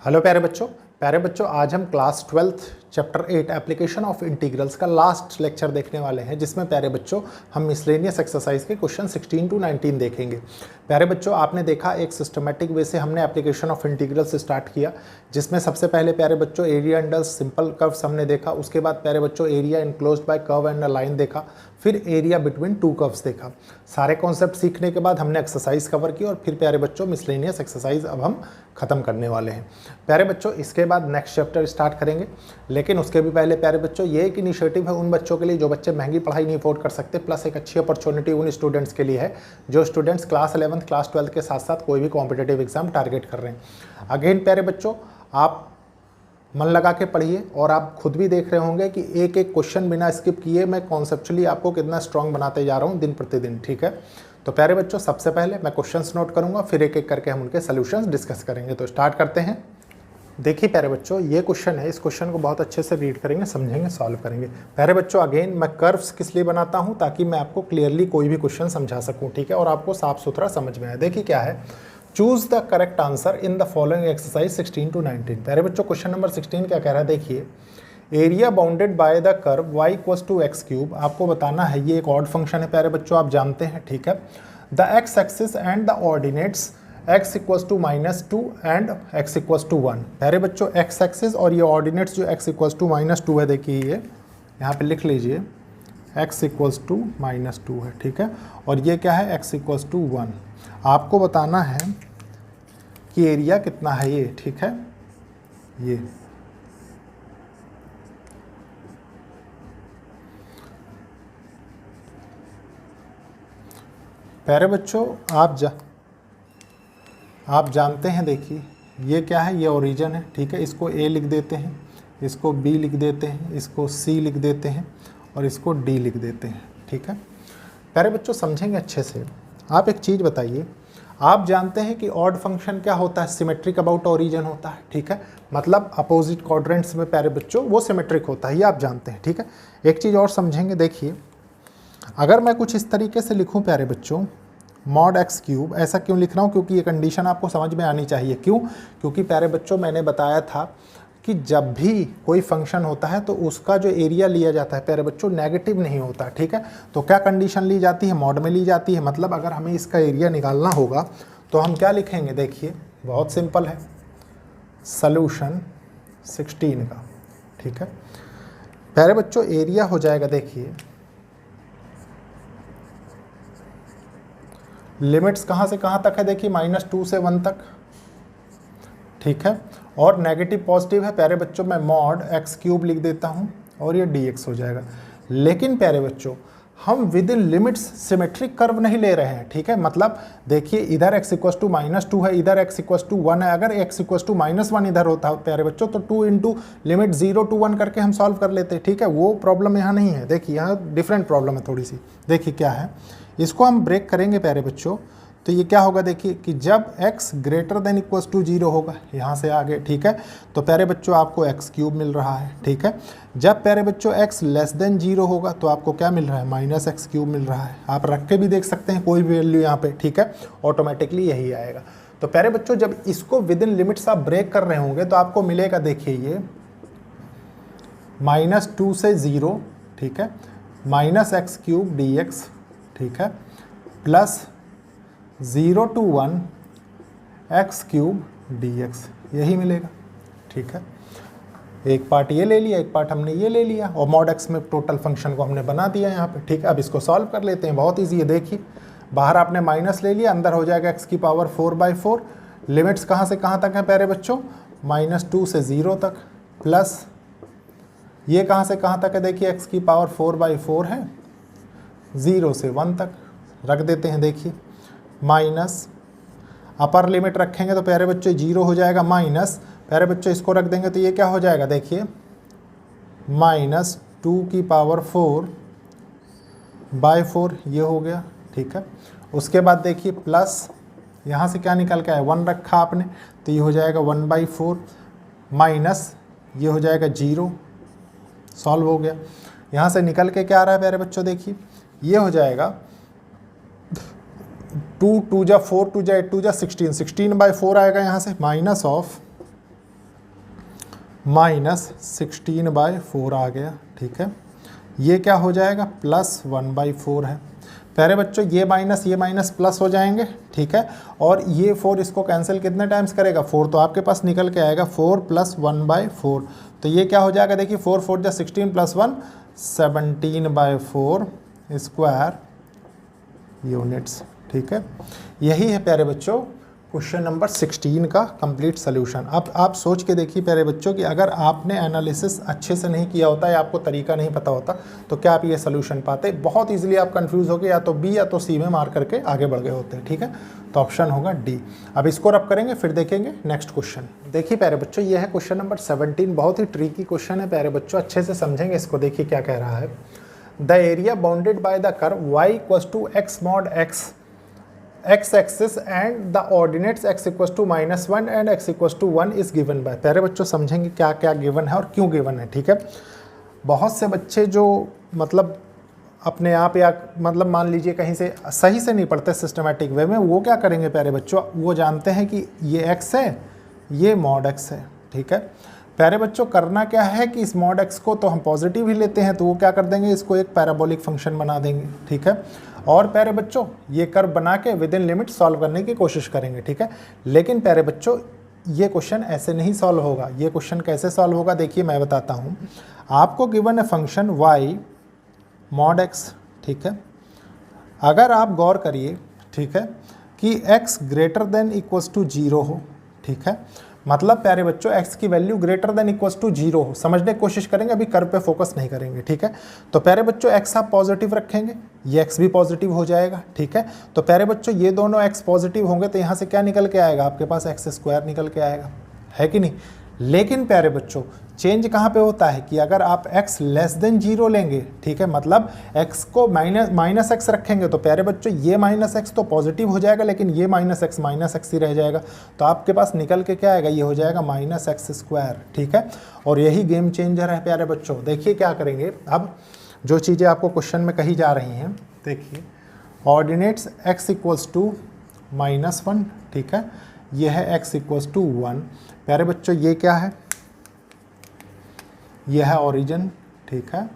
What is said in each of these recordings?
Hello प्यारे बच्चों आज हम class 12th chapter 8 application of integrals का लास्ट लेक्चर देखने वाले हैं, जिसमें प्यारे बच्चों हम मिसलेनियस एक्सरसाइज के क्वेश्चन 16 to 19 देखेंगे। प्यारे बच्चों आपने देखा एक सिस्टमेटिक वे से हमने एप्लीकेशन ऑफ इंटीग्रल्स स्टार्ट किया, जिसमें सबसे पहले प्यारे बच्चों एरिया अंडर सिंपल कर्व्स हमने देखा। उसके बाद प्यारे बच्चों area enclosed bye curve and a line देखा, फिर एरिया बिटवीन टू कर्व्स देखा। सारे कॉन्सेप्ट सीखने के बाद हमने एक्सरसाइज कवर की और फिर प्यारे बच्चों मिसलेनियस एक्सरसाइज अब हम खत्म करने वाले हैं। प्यारे बच्चों इसके बाद नेक्स्ट चैप्टर स्टार्ट करेंगे, लेकिन उसके भी पहले प्यारे बच्चों ये एक इनिशिएटिव है उन बच्चों के लिए जो बच्चे महंगी पढ़ाई नहीं अफोर्ड कर सकते, प्लस एक अच्छी अपॉर्चुनिटी उन स्टूडेंट्स के लिए है जो students class 11th class 12th के साथ साथ कोई भी कॉम्पिटेटिव एग्जाम टारगेट कर रहे हैं। अगेन प्यारे बच्चों आप मन लगा के पढ़िए और आप खुद भी देख रहे होंगे कि एक एक क्वेश्चन बिना स्किप किए मैं कॉन्सेप्चुअली आपको कितना स्ट्रांग बनाते जा रहा हूँ दिन प्रतिदिन। ठीक है, तो प्यारे बच्चों सबसे पहले मैं क्वेश्चंस नोट करूंगा, फिर एक एक करके हम उनके सॉल्यूशंस डिस्कस करेंगे। तो स्टार्ट करते हैं। देखिए प्यारे बच्चों ये क्वेश्चन है, इस क्वेश्चन को बहुत अच्छे से रीड करेंगे, समझेंगे, सॉल्व करेंगे। प्यारे बच्चों अगेन मैं कर्व्स किस लिए बनाता हूँ, ताकि मैं आपको क्लियरली कोई भी क्वेश्चन समझा सकूँ। ठीक है, और आपको साफ सुथरा समझ में आए। देखिए क्या है, choose the correct answer in the following exercise 16 to 19। प्यारे बच्चों क्वेश्चन नंबर 16 क्या कह रहा है, देखिए area bounded by the curve y equals to x cube. आपको बताना है ये एक ऑड फंक्शन है प्यारे बच्चों, आप जानते हैं। ठीक है, the x axis and the ordinates x equals to -2 and x equals to 1। प्यारे बच्चों x एक्सिस और ये ऑर्डिनेट्स जो x इक्वल्स टू -2 है, देखिए ये यहाँ पे लिख लीजिए x इक्वल्स टू -2 है। ठीक है, और ये क्या है, x इक्वल्स टू 1। आपको बताना है कि एरिया कितना है ये। ठीक है, ये प्यारे बच्चों आप जानते हैं, देखिए ये क्या है, ये ओरिजिन है। ठीक है, इसको A लिख देते हैं, इसको B लिख देते हैं, इसको C लिख देते हैं और इसको D लिख देते हैं। ठीक है प्यारे बच्चों समझेंगे अच्छे से। आप एक चीज़ बताइए, आप जानते हैं कि ऑड फंक्शन क्या होता है, सिमेट्रिक अबाउट ओरिजिन होता है। ठीक है, मतलब अपोजिट क्वाड्रेंट्स में प्यारे बच्चों वो सिमेट्रिक होता है, ये आप जानते हैं। ठीक है, एक चीज़ और समझेंगे। देखिए अगर मैं कुछ इस तरीके से लिखूं प्यारे बच्चों, मॉड एक्स क्यूब, ऐसा क्यों लिख रहा हूँ, क्योंकि ये कंडीशन आपको समझ में आनी चाहिए। क्यों, क्योंकि प्यारे बच्चों मैंने बताया था कि जब भी कोई फंक्शन होता है तो उसका जो एरिया लिया जाता है प्यारे बच्चों नेगेटिव नहीं होता। ठीक है, तो क्या कंडीशन ली जाती है, मॉड में ली जाती है। मतलब अगर हमें इसका एरिया निकालना होगा तो हम क्या लिखेंगे, देखिए बहुत सिंपल है, सॉल्यूशन 16 का। ठीक है प्यारे बच्चों एरिया हो जाएगा, देखिए लिमिट्स कहाँ से कहाँ तक है, देखिए -2 से 1 तक। ठीक है, और नेगेटिव पॉजिटिव है प्यारे बच्चों, मैं मॉड एक्स क्यूब लिख देता हूँ और ये dx हो जाएगा। लेकिन प्यारे बच्चों हम with in limits symmetric curve नहीं ले रहे हैं। ठीक है, मतलब देखिए इधर x इक्वल्स टू -2 है, इधर x इक्वल्स टू 1 है। अगर x इक्वल्स टू -1 इधर होता प्यारे बच्चों तो 2 इंटू लिमिट 0 to 1 करके हम सॉल्व कर लेते। ठीक है, वो प्रॉब्लम यहाँ नहीं है। देखिए यहाँ डिफरेंट प्रॉब्लम है थोड़ी सी। देखिए क्या है, इसको हम ब्रेक करेंगे प्यारे बच्चों, तो ये क्या होगा, देखिए कि जब x greater than equals to 0 होगा, यहाँ से आगे। ठीक है, तो प्यारे बच्चों आपको x क्यूब मिल रहा है। ठीक है, जब प्यारे बच्चों x लेस देन 0 होगा तो आपको क्या मिल रहा है, -x क्यूब मिल रहा है। आप रख के भी देख सकते हैं कोई भी वैल्यू यहाँ पे। ठीक है, ऑटोमेटिकली यही आएगा। तो प्यारे बच्चों जब इसको विद इन लिमिट्स आप ब्रेक कर रहे होंगे तो आपको मिलेगा, देखिए ये -2 से 0। ठीक है, -x क्यूब dx। ठीक है, plus 0 to 1 x cube dx, यही मिलेगा। ठीक है, एक पार्ट ये ले लिया, एक पार्ट हमने ये ले लिया और मॉड x में टोटल फंक्शन को हमने बना दिया यहाँ पे। ठीक है, अब इसको सॉल्व कर लेते हैं, बहुत ईजी है। देखिए बाहर आपने माइनस ले लिया, अंदर हो जाएगा x की पावर 4/4। लिमिट्स कहाँ से कहाँ तक है प्यारे बच्चों, -2 से 0 तक, प्लस ये कहाँ से कहाँ तक है, देखिए x की पावर 4/4 है, 0 से 1 तक रख देते हैं। देखिए माइनस अपर लिमिट रखेंगे तो प्यारे बच्चों 0 हो जाएगा, माइनस प्यारे बच्चों इसको रख देंगे तो ये क्या हो जाएगा, देखिए -2 की पावर 4/4 ये हो गया। ठीक है, उसके बाद देखिए प्लस यहाँ से क्या निकल के आया, 1 रखा आपने तो ये हो जाएगा 1/4, माइनस ये हो जाएगा 0, सॉल्व हो गया। यहाँ से निकल के क्या आ रहा है प्यारे बच्चों, देखिए ये हो जाएगा 2 2 जा 4 2 जा 8 2 जा 16, 16/4 आएगा यहाँ से, माइनस ऑफ -16/4 आ गया, ठीक है। ये क्या हो जाएगा, +1/4 है। प्यारे बच्चों ये माइनस प्लस हो जाएंगे, ठीक है। और ये 4 इसको कैंसिल कितने टाइम्स करेगा, 4 तो आपके पास निकल के आएगा, 4 + 1/4। तो ये क्या हो जाएगा, देखिए 4 4 जा 16 + 1 17/4 स्क्वायर यूनिट्स, ठीक है। यही है प्यारे बच्चों क्वेश्चन नंबर 16 का कंप्लीट सोल्यूशन। अब आप सोच के देखिए प्यारे बच्चों कि अगर आपने एनालिसिस अच्छे से नहीं किया होता या आपको तरीका नहीं पता होता तो क्या आप ये सोल्यूशन पाते। बहुत इजीली आप कंफ्यूज हो गए, या तो बी या तो सी में मार करके आगे बढ़ गए होते हैं, ठीक है। तो ऑप्शन होगा डी। अब इसको रब करेंगे, फिर देखेंगे नेक्स्ट क्वेश्चन। देखिए प्यारे बच्चों ये है क्वेश्चन नंबर 17। बहुत ही ट्रिकी क्वेश्चन है प्यारे बच्चों, अच्छे से समझेंगे इसको। देखिए क्या कह रहा है, the area bounded by the curve y = x mod x axis and the ordinates x = -1 and x = 1 is given by. प्यारे बच्चों समझेंगे क्या क्या गिवन है और क्यों गिवन है, ठीक है। बहुत से बच्चे जो मतलब अपने आप या मतलब मान लीजिए कहीं से सही से नहीं पढ़ते सिस्टमेटिक वे में, वो क्या करेंगे प्यारे बच्चों, वो जानते हैं कि ये x है, ये mod x है, ठीक है। प्यारे बच्चों करना क्या है कि इस mod x को तो हम पॉजिटिव ही लेते हैं, तो वो क्या कर देंगे, इसको एक पैराबोलिक फंक्शन बना देंगे, ठीक है। और प्यारे बच्चों ये कर्व बना के विद इन लिमिट सॉल्व करने की कोशिश करेंगे, ठीक है। लेकिन प्यारे बच्चों ये क्वेश्चन ऐसे नहीं सॉल्व होगा। ये क्वेश्चन कैसे सॉल्व होगा, देखिए मैं बताता हूँ। आपको गिवन है फंक्शन y mod x, ठीक है। अगर आप गौर करिए, ठीक है, कि x > 0 हो, ठीक है, मतलब प्यारे बच्चों x की वैल्यू > 0 हो। समझने की कोशिश करेंगे, अभी कर्व पे फोकस नहीं करेंगे, ठीक है। तो प्यारे बच्चों x आप पॉजिटिव रखेंगे, ये x भी पॉजिटिव हो जाएगा, ठीक है। तो प्यारे बच्चों ये दोनों x पॉजिटिव होंगे तो यहाँ से क्या निकल के आएगा, आपके पास x² निकल के आएगा, है कि नहीं। लेकिन प्यारे बच्चों चेंज कहाँ पे होता है कि अगर आप x < 0 लेंगे, ठीक है, मतलब x को -x रखेंगे तो प्यारे बच्चों ये -x तो पॉजिटिव हो जाएगा, लेकिन ये -x ही रह जाएगा। तो आपके पास निकल के क्या आएगा, ये हो जाएगा -x², ठीक है। और यही गेम चेंजर है प्यारे बच्चों। देखिए क्या करेंगे, अब जो चीज़ें आपको क्वेश्चन में कही जा रही हैं, देखिए ऑर्डिनेट्स x = -1, ठीक है, ये है x = 1। प्यारे बच्चों ये क्या है, यह है ओरिजिन, ठीक है।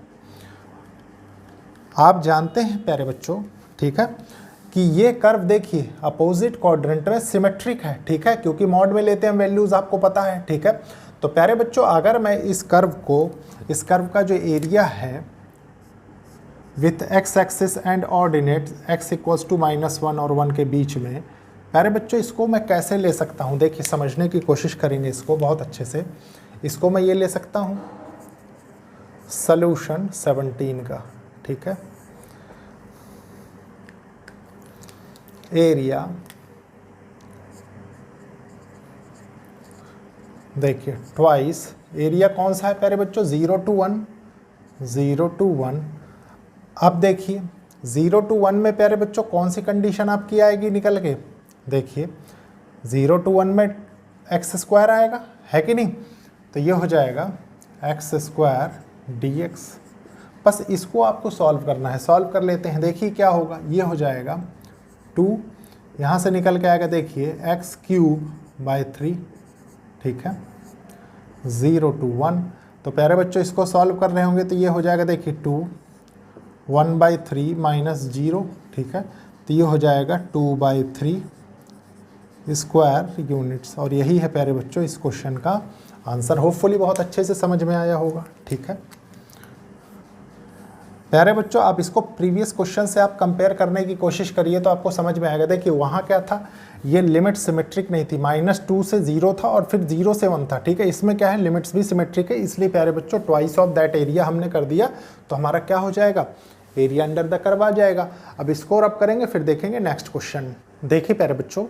आप जानते हैं प्यारे बच्चों, ठीक है, कि ये कर्व देखिए अपोजिट क्वाड्रेंट में सिमेट्रिक है, ठीक है, क्योंकि मॉड में लेते हैं वैल्यूज, आपको पता है, ठीक है। तो प्यारे बच्चों अगर मैं इस कर्व का जो एरिया है with x axis and ordinate x = -1 और 1 के बीच में, प्यारे बच्चों इसको मैं कैसे ले सकता हूँ, देखिए समझने की कोशिश करेंगे इसको बहुत अच्छे से। इसको मैं ये ले सकता हूँ सॉल्यूशन 17 का, ठीक है। एरिया देखिए ट्वाइस, एरिया कौन सा है प्यारे बच्चों, 0 to 1, 0 to 1। अब देखिए 0 to 1 में प्यारे बच्चों कौन सी कंडीशन आपकी आएगी निकल के, देखिए 0 to 1 में x² आएगा, है कि नहीं। तो ये हो जाएगा x² dx। बस इसको आपको सॉल्व करना है, सॉल्व कर लेते हैं। देखिए क्या होगा, ये हो जाएगा 2, यहाँ से निकल के आएगा देखिए x³ 3, ठीक है, 0 to 1। तो प्यारे बच्चों इसको सॉल्व कर रहे होंगे तो ये हो जाएगा देखिए 2 1/3 -0, ठीक है। तो ये हो जाएगा 2/3 स्क्वायर यूनिट्स। और यही है प्यारे बच्चों इस क्वेश्चन का आंसर। होपफुली बहुत अच्छे से समझ में आया होगा, ठीक है। प्यारे बच्चों आप इसको प्रीवियस क्वेश्चन से आप कंपेयर करने की कोशिश करिए तो आपको समझ में आएगा। देखिए वहाँ क्या था, ये लिमिट सिमेट्रिक नहीं थी, -2 से 0 था और फिर 0 से 1 था, ठीक है। इसमें क्या है, लिमिट्स भी सिमेट्रिक है, इसलिए प्यारे बच्चों ट्वाइस ऑफ दैट एरिया हमने कर दिया तो हमारा क्या हो जाएगा, एरिया अंडर द कर्व आ जाएगा। अब इसको रब करेंगे, फिर देखेंगे नेक्स्ट क्वेश्चन। देखिए प्यारे बच्चों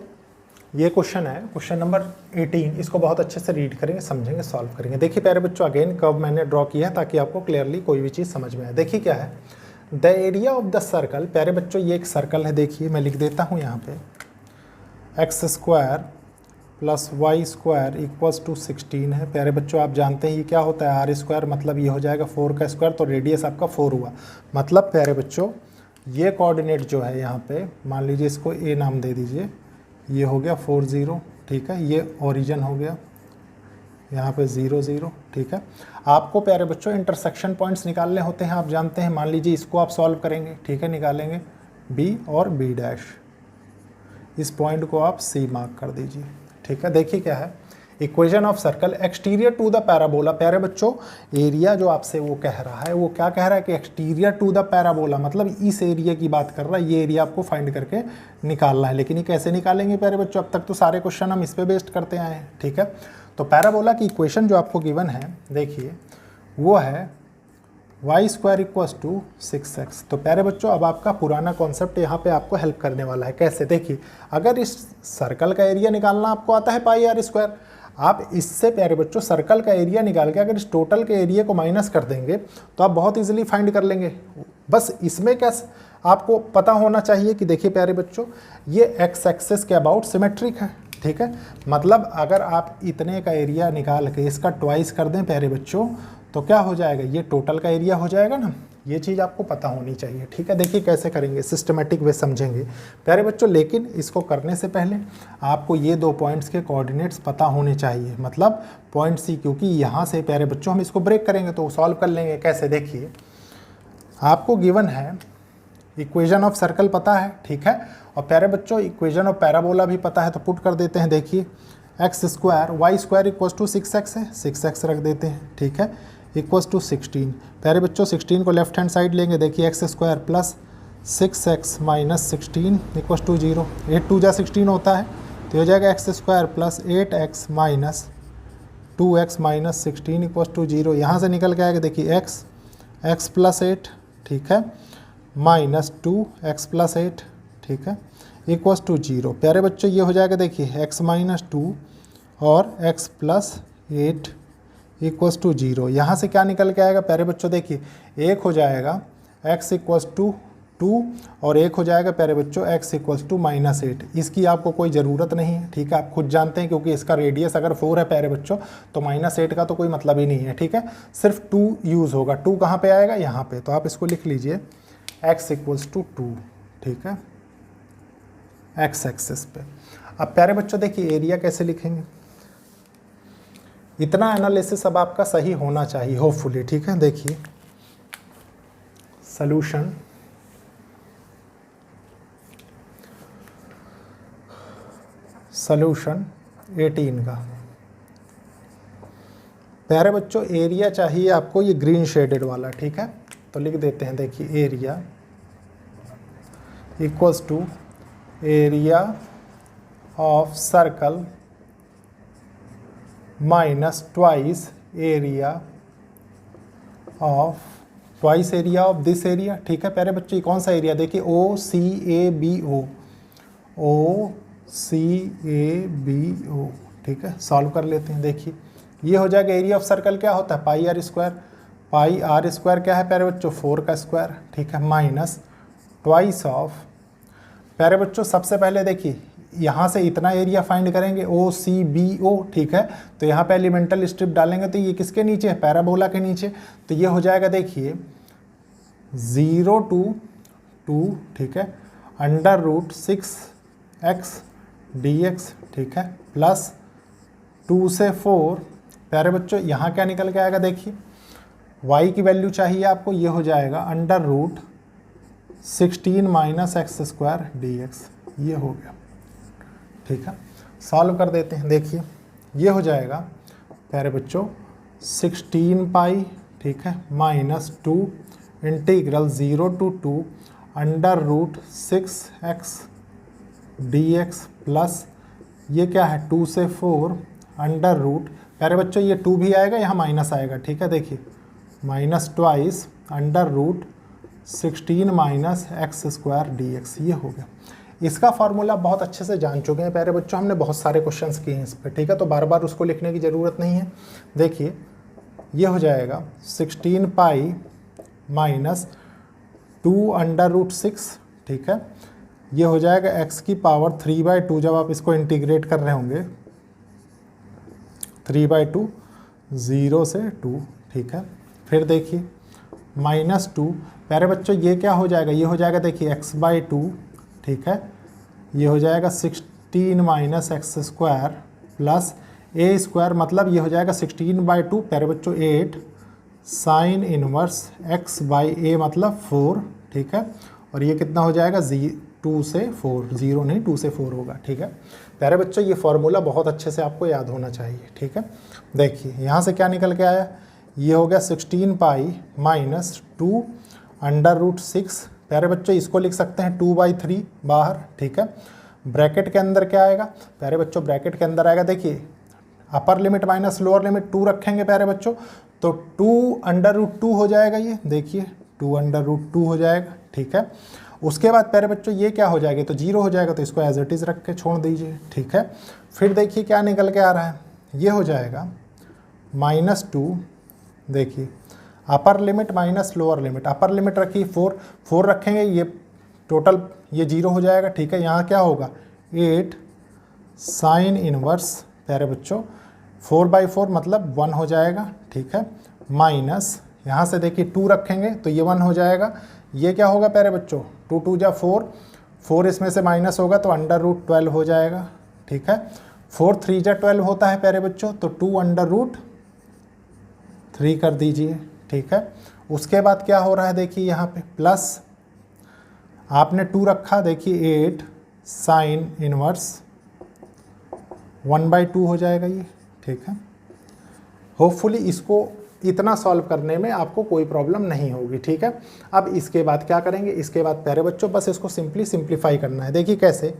ये क्वेश्चन है, क्वेश्चन नंबर 18। इसको बहुत अच्छे से रीड करेंगे, समझेंगे, सॉल्व करेंगे। देखिए प्यारे बच्चों अगेन कर्व मैंने ड्रॉ किया है ताकि आपको क्लियरली कोई भी चीज़ समझ में आए। देखिए क्या है, the area of the circle, प्यारे बच्चों ये एक सर्कल है, देखिए मैं लिख देता हूँ यहाँ पे x² + y² = 16 है। प्यारे बच्चों आप जानते हैं ये क्या होता है, r², मतलब ये हो जाएगा 4 का स्क्वायर, तो रेडियस आपका 4 हुआ। मतलब प्यारे बच्चों ये कोऑर्डिनेट जो है यहाँ पे, मान लीजिए इसको a नाम दे दीजिए, ये हो गया 40, ठीक है, ये ओरिजिन हो गया, यहाँ पे 0 0, ठीक है। आपको प्यारे बच्चों इंटरसेक्शन पॉइंट्स निकालने होते हैं, आप जानते हैं। मान लीजिए इसको आप सॉल्व करेंगे, ठीक है, निकालेंगे B और B डैश, इस पॉइंट को आप C मार्क कर दीजिए, ठीक है। देखिए क्या है, equation of circle exterior to the parabola. प्यारे बच्चों एरिया जो आपसे वो कह रहा है, वो क्या कह रहा है कि एक्सटीरियर टू द पैराबोला, मतलब इस एरिया की बात कर रहा है, ये एरिया आपको फाइंड करके निकालना है। लेकिन ये कैसे निकालेंगे प्यारे बच्चों, अब तक तो सारे क्वेश्चन हम इस पे बेस्ड करते आए हैं, ठीक है। तो पैराबोला की इक्वेशन जो आपको गिवन है, देखिए वो है y² = 6x। तो प्यारे बच्चों अब आपका पुराना कॉन्सेप्ट यहाँ पे आपको हेल्प करने वाला है। कैसे, देखिए अगर इस सर्कल का एरिया निकालना आपको आता है πr², आप इससे प्यारे बच्चों सर्कल का एरिया निकाल के अगर इस टोटल के एरिया को माइनस कर देंगे तो आप बहुत इजीली फाइंड कर लेंगे। बस इसमें क्या आपको पता होना चाहिए कि देखिए प्यारे बच्चों ये एक्स एक्सिस के अबाउट सिमेट्रिक है, ठीक है। मतलब अगर आप इतने का एरिया निकाल के इसका ट्वाइस कर दें प्यारे बच्चों तो क्या हो जाएगा, ये टोटल का एरिया हो जाएगा ना। ये चीज़ आपको पता होनी चाहिए, ठीक है। देखिए कैसे करेंगे, सिस्टमेटिक वे समझेंगे प्यारे बच्चों। लेकिन इसको करने से पहले आपको ये 2 पॉइंट्स के कोऑर्डिनेट्स पता होने चाहिए, मतलब पॉइंट C, क्योंकि यहाँ से प्यारे बच्चों हम इसको ब्रेक करेंगे तो सॉल्व कर लेंगे। कैसे, देखिए आपको गिवन है इक्वेशन ऑफ सर्कल पता है, ठीक है, और प्यारे बच्चों इक्वेशन ऑफ पैराबोला भी पता है, तो पुट कर देते हैं। देखिए x² y² = 6x है, 6x रख देते हैं, ठीक है, = 16। प्यारे बच्चों 16 को लेफ्ट हैंड साइड लेंगे, देखिए x² + 6x - 16 = 0। 8 2 जा 16 होता है, तो हो जाएगा x² + 8x - 2x - 16 = 0। यहाँ से निकल के आएगा, देखिए x + 8, ठीक है, -2x + 8, ठीक है, = 0। प्यारे बच्चों ये हो जाएगा, देखिए x - 2 और x + 8 = 0। यहाँ से क्या निकल के आएगा प्यारे बच्चों, देखिए एक हो जाएगा x = 2 और एक हो जाएगा प्यारे बच्चों x = -8। इसकी आपको कोई ज़रूरत नहीं है, ठीक है, आप खुद जानते हैं, क्योंकि इसका रेडियस अगर 4 है प्यारे बच्चों तो -8 का तो कोई मतलब ही नहीं है, ठीक है। सिर्फ 2 यूज़ होगा। 2 कहाँ पे आएगा, यहाँ पे, तो आप इसको लिख लीजिए x = 2, ठीक है, x एक्सिस पे। अब प्यारे बच्चों देखिए एरिया कैसे लिखेंगे, इतना एनालिसिस अब आपका सही होना चाहिए होपफुली, ठीक है। देखिए सॉल्यूशन सॉल्यूशन 18 का प्यारे बच्चों एरिया चाहिए आपको ये ग्रीन शेडेड वाला, ठीक है, तो लिख देते हैं। देखिए area = area of circle minus twice area of this area, ठीक है। प्यारे बच्चों ये कौन सा एरिया, देखिए OCABO, ठीक है, सॉल्व कर लेते हैं। देखिए ये हो जाएगा एरिया ऑफ सर्कल, क्या होता है πr² क्या है प्यारे बच्चों, 4 का स्क्वायर, ठीक है, माइनस ट्वाइस ऑफ, प्यारे बच्चों सबसे पहले देखिए यहाँ से इतना एरिया फाइंड करेंगे OCBO, ठीक है, तो यहाँ पे एलिमेंटल स्ट्रिप डालेंगे तो ये किसके नीचे है, पैराबोला के नीचे, तो ये हो जाएगा देखिए 0 to 2, ठीक है, √6x dx, ठीक है, प्लस 2 से 4। प्यारे बच्चों यहाँ क्या निकल के आएगा, देखिए y की वैल्यू चाहिए आपको, ये हो जाएगा √16 - x² dx, ये हो गया, ठीक है। सॉल्व कर देते हैं। देखिए ये हो जाएगा प्यारे बच्चों 16π, ठीक है, -2 integral 0 to 2 √6x dx plus ये क्या है 2 से 4 √ प्यारे बच्चों ये 2 भी आएगा, यहाँ माइनस आएगा, ठीक है, देखिए -2 √16 - x² dx, ये हो गया। इसका फार्मूला बहुत अच्छे से जान चुके हैं प्यारे बच्चों, हमने बहुत सारे क्वेश्चंस किए हैं इस पर, ठीक है, तो बार बार उसको लिखने की ज़रूरत नहीं है। देखिए ये हो जाएगा 16π -2 √6, ठीक है, ये हो जाएगा x की पावर 3/2, जब आप इसको इंटीग्रेट कर रहे होंगे 3/2 0 से 2, ठीक है। फिर देखिए -2, प्यारे बच्चों ये क्या हो जाएगा, ये हो जाएगा देखिए x/2, ठीक है, ये हो जाएगा 16 - x² प्लस ए स्क्वायर मतलब ये हो जाएगा 16/2 प्यारे बच्चों 8 साइन इनवर्स x बाई ए मतलब 4, ठीक है। और ये कितना हो जाएगा 2 से 4, 0 नहीं 2 से 4 होगा, ठीक है। प्यारे बच्चों ये फॉर्मूला बहुत अच्छे से आपको याद होना चाहिए, ठीक है। देखिए यहाँ से क्या निकल के आया, ये हो गया 16 पाई माइनस 2 √6। प्यारे बच्चों इसको लिख सकते हैं 2/3 बाहर, ठीक है। ब्रैकेट के अंदर क्या आएगा प्यारे बच्चों, ब्रैकेट के अंदर आएगा, देखिए upper limit minus lower limit 2 रखेंगे प्यारे बच्चों, तो 2 √2 हो जाएगा, ये देखिए 2 √2 हो जाएगा, ठीक है। उसके बाद प्यारे बच्चों ये क्या हो जाएगा, तो 0 हो जाएगा, तो इसको एज इट इज़ रख के छोड़ दीजिए, ठीक है। फिर देखिए क्या निकल के आ रहा है, ये हो जाएगा -2, देखिए upper limit minus lower limit, upper limit रखिए 4 रखेंगे, ये टोटल ये 0 हो जाएगा, ठीक है। यहाँ क्या होगा 8 साइन इनवर्स प्यारे बच्चों 4/4 मतलब 1 हो जाएगा, ठीक है। माइनस यहाँ से देखिए 2 रखेंगे तो ये 1 हो जाएगा, ये क्या होगा प्यारे बच्चों 2 2 जा 4 इसमें से माइनस होगा तो √12 हो जाएगा, ठीक है। 4 3 जा 12 होता है प्यारे बच्चों, तो 2 √3 कर दीजिए, ठीक है। उसके बाद क्या हो रहा है देखिए यहाँ पे प्लस आपने 2 रखा, देखिए 8 साइन इनवर्स 1/2 हो जाएगा ये, ठीक है। होपफुली इसको इतना सॉल्व करने में आपको कोई प्रॉब्लम नहीं होगी, ठीक है। अब इसके बाद क्या करेंगे, इसके बाद प्यारे बच्चों बस इसको सिंप्लीफाई करना है। देखिए कैसे,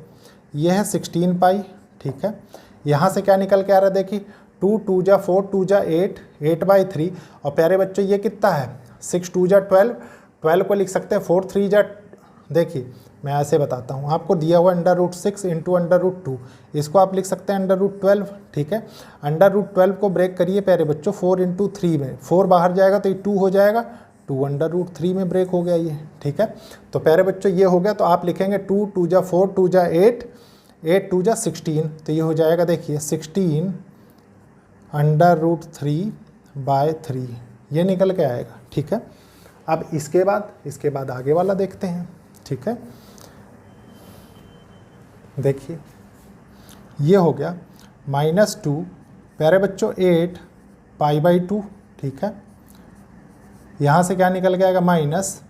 ये है 16 पाई, ठीक है। यहाँ से क्या निकल के आ रहा है, देखिए 2 2 जा 4 2 जा 8 8/3, और प्यारे बच्चों ये कितना है 6 2 जा 12 को लिख सकते हैं 4 3 जा, देखिए मैं ऐसे बताता हूँ आपको, दिया हुआ √6 इंटू √2, इसको आप लिख सकते हैं √12, ठीक है। √12 को ब्रेक करिए प्यारे बच्चों 4 × 3 में, 4 बाहर जाएगा तो ये 2 हो जाएगा, 2 √3 में ब्रेक हो गया ये, ठीक है। तो प्यारे बच्चों ये हो गया, तो आप लिखेंगे 2 2 जा 4 2 जा 8 8 2 जा 16, तो ये हो जाएगा देखिए 16 √3/3, ये निकल के आएगा, ठीक है। अब इसके बाद आगे वाला देखते हैं, ठीक है। देखिए ये हो गया -2 प्यारे बच्चों 8 π/2, ठीक है। यहाँ से क्या निकल के आएगा -2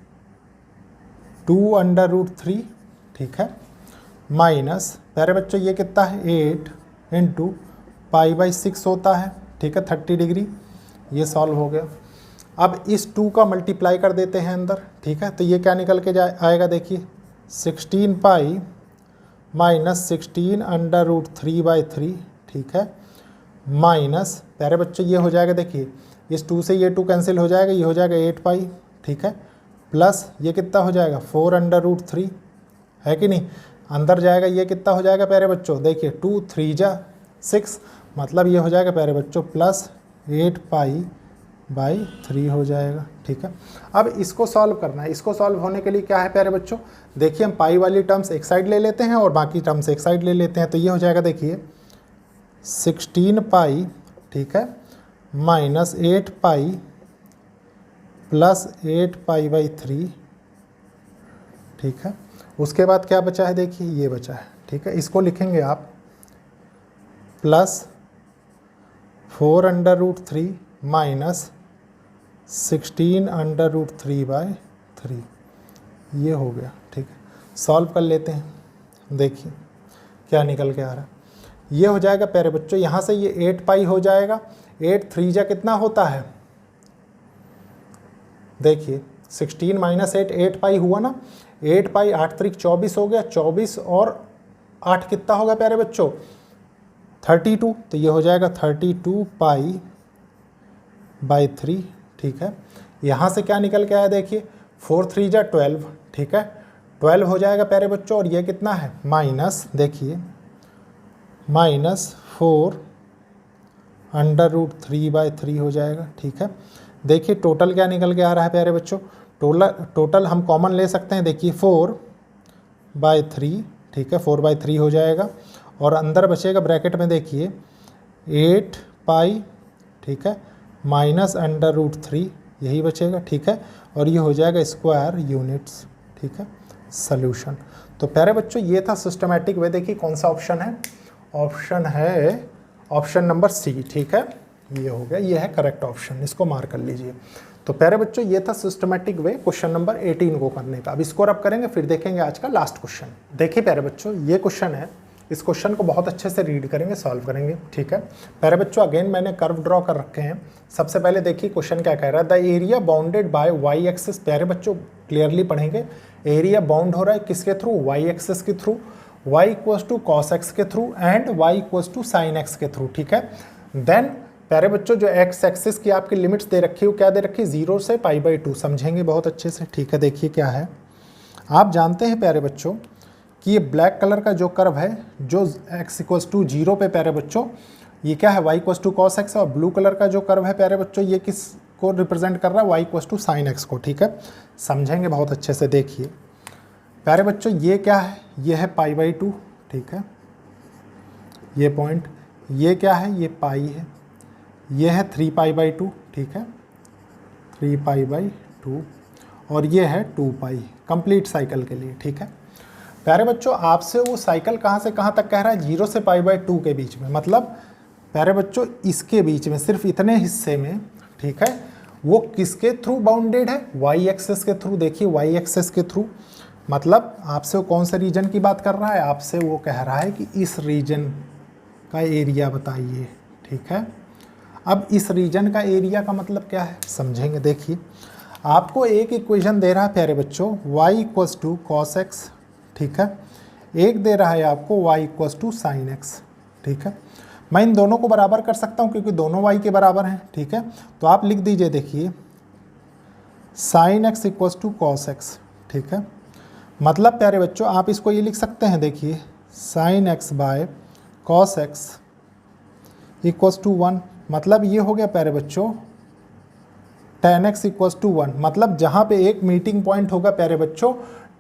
√3, ठीक है। माइनस प्यारे बच्चों ये कितना है 8 × π/6 होता है, ठीक है, 30 डिग्री, ये सॉल्व हो गया। अब इस 2 का मल्टीप्लाई कर देते हैं अंदर, ठीक है। तो ये क्या निकल के आएगा देखिए 16 पाई माइनस 16 √3/3, ठीक है। माइनस प्यारे बच्चों ये हो जाएगा, देखिए इस 2 से ये 2 कैंसिल हो जाएगा, ये हो जाएगा 8 पाई, ठीक है। प्लस ये कितना हो जाएगा 4 √3, है कि नहीं, अंदर जाएगा, ये कितना हो जाएगा प्यारे बच्चों, देखिए 2 3 जा 6 मतलब ये हो जाएगा प्यारे बच्चों प्लस 8 π/3 हो जाएगा, ठीक है। अब इसको सॉल्व करना है, इसको सॉल्व होने के लिए क्या है प्यारे बच्चों, देखिए हम पाई वाली टर्म्स एक साइड ले लेते हैं और बाकी टर्म्स एक साइड ले लेते हैं, तो ये हो जाएगा देखिए 16 पाई, ठीक है, माइनस 8 पाई प्लस 8 π/3, ठीक है। उसके बाद क्या बचा है, देखिए ये बचा है, ठीक है। इसको लिखेंगे आप प्लस 4 √3 माइनस 16 √3/3, ये हो गया, ठीक है। सॉल्व कर लेते हैं, देखिए क्या निकल के आ रहा है, ये हो जाएगा प्यारे बच्चों, यहाँ से ये 8 पाई हो जाएगा, 8 3 जा कितना होता है, देखिए 16 - 8 8 पाई हुआ ना, 8 पाई 8 3 24 हो गया, 24 और 8 कितना होगा प्यारे बच्चों 32, तो ये हो जाएगा 32 π/3, ठीक है। यहाँ से क्या निकल के आया देखिए 4 3 जा 12, ठीक है, 12 हो जाएगा प्यारे बच्चों, और ये कितना है माइनस, देखिए -4 √3/3 हो जाएगा, ठीक है। देखिए टोटल क्या निकल के आ रहा है प्यारे बच्चों, टोटल हम कॉमन ले सकते हैं, देखिए 4/3, ठीक है, 4/3 हो जाएगा, और अंदर बचेगा ब्रैकेट में देखिए 8 पाई, ठीक है, माइनस √3, यही बचेगा, ठीक है, और ये हो जाएगा स्क्वायर यूनिट्स, ठीक है, सॉल्यूशन। तो प्यारे बच्चों ये था सिस्टमैटिक वे, देखिए कौन सा ऑप्शन है, ऑप्शन है ऑप्शन नंबर सी, ठीक है, ये हो गया, ये है करेक्ट ऑप्शन, इसको मार्क कर लीजिए। तो प्यारे बच्चों ये था सिस्टमेटिक वे क्वेश्चन नंबर 18 को करने का। अब इसको रब करेंगे, फिर देखेंगे आज का लास्ट क्वेश्चन। देखिए प्यारे बच्चों ये क्वेश्चन है, इस क्वेश्चन को बहुत अच्छे से रीड करेंगे, सॉल्व करेंगे, ठीक है। प्यारे बच्चों अगेन मैंने कर्व ड्रॉ कर रखे हैं। सबसे पहले देखिए क्वेश्चन क्या कह रहा है, the area bounded by y axis. प्यारे बच्चों क्लियरली पढ़ेंगे, एरिया बाउंड हो रहा है किसके थ्रू, वाई एक्सिस के through, y equals to cos x के through and y equals to sine x के थ्रू, ठीक है। देन प्यारे बच्चों जो एक्स एक्सिस की आपकी लिमिट्स दे रखी है वो क्या दे रखी है, 0 से π/2, समझेंगे बहुत अच्छे से, ठीक है। देखिए क्या है, आप जानते हैं प्यारे बच्चों कि ये ब्लैक कलर का जो कर्व है जो x इक्वल्स टू 0 पे प्यारे बच्चों ये क्या है, y equals to cos x, और ब्लू कलर का जो कर्व है प्यारे बच्चों ये किस को रिप्रेजेंट कर रहा है, y equals to sine x को, ठीक है। समझेंगे बहुत अच्छे से। देखिए प्यारे बच्चों ये क्या है, ये है π/2, ठीक है, ये पॉइंट, ये क्या है, ये पाई है, ये है 3π/2, ठीक है, 3π/2, और ये है 2π, कंप्लीट साइकिल के लिए, ठीक है। प्यारे बच्चों आपसे वो साइकिल कहाँ से कहाँ तक कह रहा है, 0 से π/2 के बीच में, मतलब प्यारे बच्चों इसके बीच में सिर्फ इतने हिस्से में, ठीक है, वो किसके थ्रू बाउंडेड है, वाई एक्सेस के थ्रू। देखिए वाई एक्सेस के थ्रू, मतलब आपसे वो कौन सा रीजन की बात कर रहा है, आपसे वो कह रहा है कि इस रीजन का एरिया बताइए, ठीक है। अब इस रीजन का एरिया का मतलब क्या है, समझेंगे। देखिए आपको एक इक्वेशन दे रहा है प्यारे बच्चों y equals to cos x, ठीक है, एक दे रहा है आपको y equals to sine x, ठीक है। मैं इन दोनों को बराबर कर सकता हूँ क्योंकि दोनों y के बराबर हैं, ठीक है। तो आप लिख दीजिए, देखिए sine x equals to cos x, ठीक है। मतलब प्यारे बच्चों आप इसको ये लिख सकते हैं, देखिए sine x by cos x equals to 1, मतलब ये हो गया प्यारे बच्चों tan x इक्वल्स टू 1, मतलब जहाँ पे एक मीटिंग पॉइंट होगा प्यारे बच्चों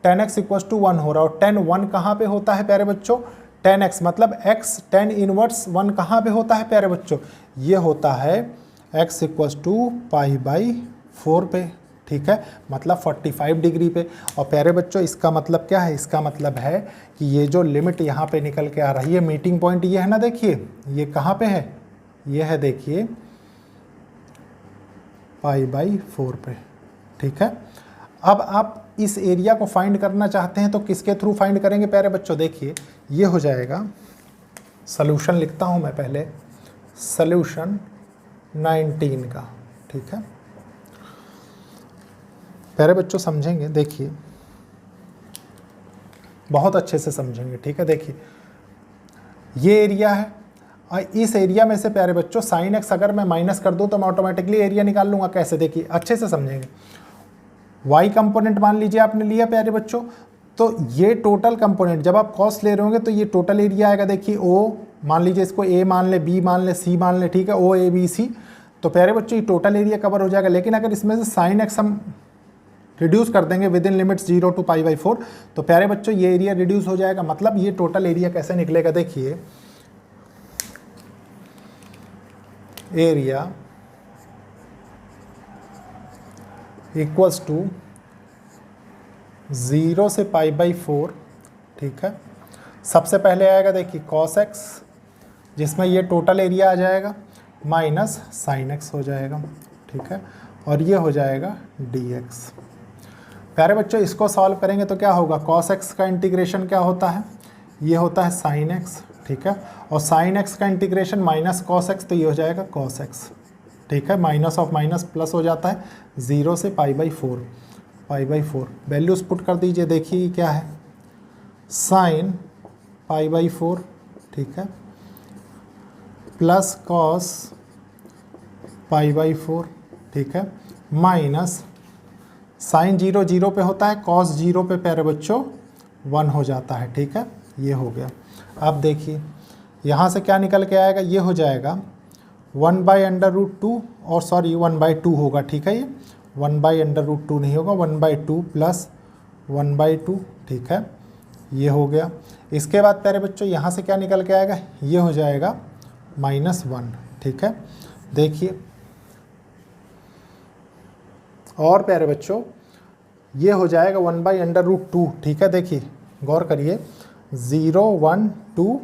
tan x इक्वल्स टू 1 हो रहा है, और tan 1 कहाँ पे होता है प्यारे बच्चों, tan x मतलब x tan इनवर्स 1 कहाँ पे होता है प्यारे बच्चों, ये होता है x इक्वल्स टू π/4 पे, ठीक है, मतलब 45 डिग्री पे। और प्यारे बच्चों इसका मतलब क्या है, इसका मतलब है कि ये जो लिमिट यहाँ पे निकल के आ रही है, मीटिंग पॉइंट ये है ना, देखिए ये कहाँ पे है, ये है देखिए π/4 पे, ठीक है। अब आप इस एरिया को फाइंड करना चाहते हैं तो किसके थ्रू फाइंड करेंगे प्यारे बच्चों, देखिए ये हो जाएगा, सॉल्यूशन लिखता हूँ मैं पहले, सॉल्यूशन 19 का, ठीक है। प्यारे बच्चों समझेंगे, देखिए बहुत अच्छे से समझेंगे, ठीक है। देखिए ये एरिया है और इस एरिया में से प्यारे बच्चों साइन एक्स अगर मैं माइनस कर दूं तो मैं ऑटोमेटिकली एरिया निकाल लूँगा, कैसे, देखिए अच्छे से समझेंगे। वाई कंपोनेंट मान लीजिए आपने लिया प्यारे बच्चों, तो ये टोटल कंपोनेंट जब आप कॉस्ट ले रहे होंगे तो ये टोटल एरिया आएगा। देखिए ओ मान लीजिए, इसको ए मान ले, बी मान ले, सी मान ले, ठीक है, ओ ए बी सी, तो प्यारे बच्चों ये टोटल एरिया कवर हो जाएगा। लेकिन अगर इसमें से साइन एक्स हम रिड्यूस कर देंगे विद इन लिमिट्स 0 to π/4, तो प्यारे बच्चों ये एरिया रिड्यूस हो जाएगा। मतलब ये टोटल एरिया कैसे निकलेगा, देखिए एरिया इक्वल्स टू 0 से π/4, ठीक है। सबसे पहले आएगा देखिए कॉस एक्स, जिसमें ये टोटल एरिया आ जाएगा, माइनस साइन एक्स हो जाएगा, ठीक है, और ये हो जाएगा dx। प्यारे बच्चों इसको सॉल्व करेंगे तो क्या होगा, कॉस एक्स का इंटीग्रेशन क्या होता है, ये होता है साइन एक्स, ठीक है, और साइन एक्स का इंटीग्रेशन माइनस कॉस एक्स, तो ये हो जाएगा कॉस एक्स, ठीक है, माइनस ऑफ माइनस प्लस हो जाता है, 0 से π/4 वैल्यूज पुट कर दीजिए। देखिए क्या है, साइन π/4, ठीक है, प्लस कॉस π/4, ठीक है, माइनस साइन 0 0 पे होता है, कॉस 0 पे प्यारे बच्चों 1 हो जाता है, ठीक है, ये हो गया। अब देखिए यहाँ से क्या निकल के आएगा, ये हो जाएगा 1/√2, और सॉरी 1/2 होगा, ठीक है, ये 1/√2 नहीं होगा, 1/2 प्लस 1/2, ठीक है, ये हो गया। इसके बाद प्यारे बच्चों यहाँ से क्या निकल के आएगा, ये हो जाएगा -1, ठीक है। देखिए और प्यारे बच्चों ये हो जाएगा 1/√2, ठीक है। देखिए गौर करिए, 0 1 2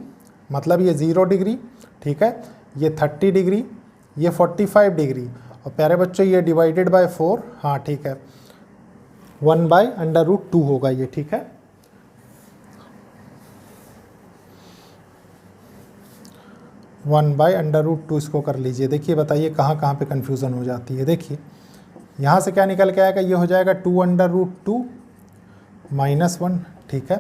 मतलब ये 0 डिग्री, ठीक है, ये 30 डिग्री, ये 45 डिग्री, और प्यारे बच्चों ये डिवाइडेड बाय 4, हाँ ठीक है, 1/√2 होगा ये, ठीक है। वन बाई √2 इसको कर लीजिए। देखिए बताइए कहाँ कहाँ पे कन्फ्यूज़न हो जाती है। देखिए यहाँ से क्या निकल के आएगा, ये हो जाएगा 2√2 -1, ठीक है।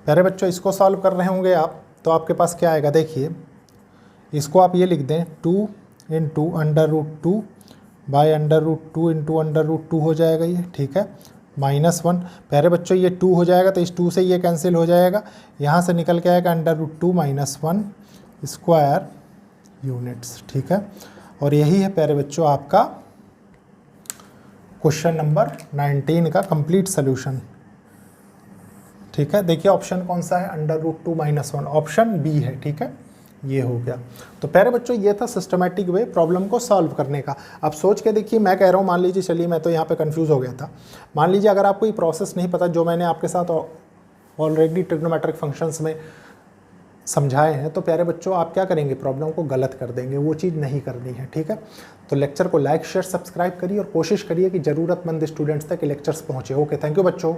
प्यारे बच्चों इसको सॉल्व कर रहे होंगे आप, तो आपके पास क्या आएगा, देखिए इसको आप ये लिख दें 2 × √2 बाय √2 × √2 हो जाएगा ये, ठीक है, -1। प्यारे बच्चों ये 2 हो जाएगा तो इस 2 से ये कैंसिल हो जाएगा, यहाँ से निकल के आएगा √2 -1 स्क्वायर यूनिट्स, ठीक है। और यही है प्यारे बच्चों आपका क्वेश्चन नंबर 19 का कंप्लीट सोल्यूशन, ठीक है। देखिए ऑप्शन कौन सा है, √2 -1, ऑप्शन बी है, ठीक है, ये हो गया। तो प्यारे बच्चों ये था सिस्टमेटिक वे प्रॉब्लम को सॉल्व करने का। अब सोच के देखिए, मैं कह रहा हूँ, मान लीजिए, चलिए मैं तो यहाँ पे कंफ्यूज हो गया था, मान लीजिए अगर आपको ये प्रोसेस नहीं पता जो मैंने आपके साथ ऑलरेडी ट्रिग्नोमेट्रिक फंक्शंस में समझाए हैं, तो प्यारे बच्चों आप क्या करेंगे, प्रॉब्लम को गलत कर देंगे, वो चीज़ नहीं करनी है, ठीक है। तो लेक्चर को लाइक शेयर सब्सक्राइब करिए और कोशिश करिए कि ज़रूरतमंद स्टूडेंट्स तक लेक्चर्स पहुँचे। ओके, थैंक यू बच्चों।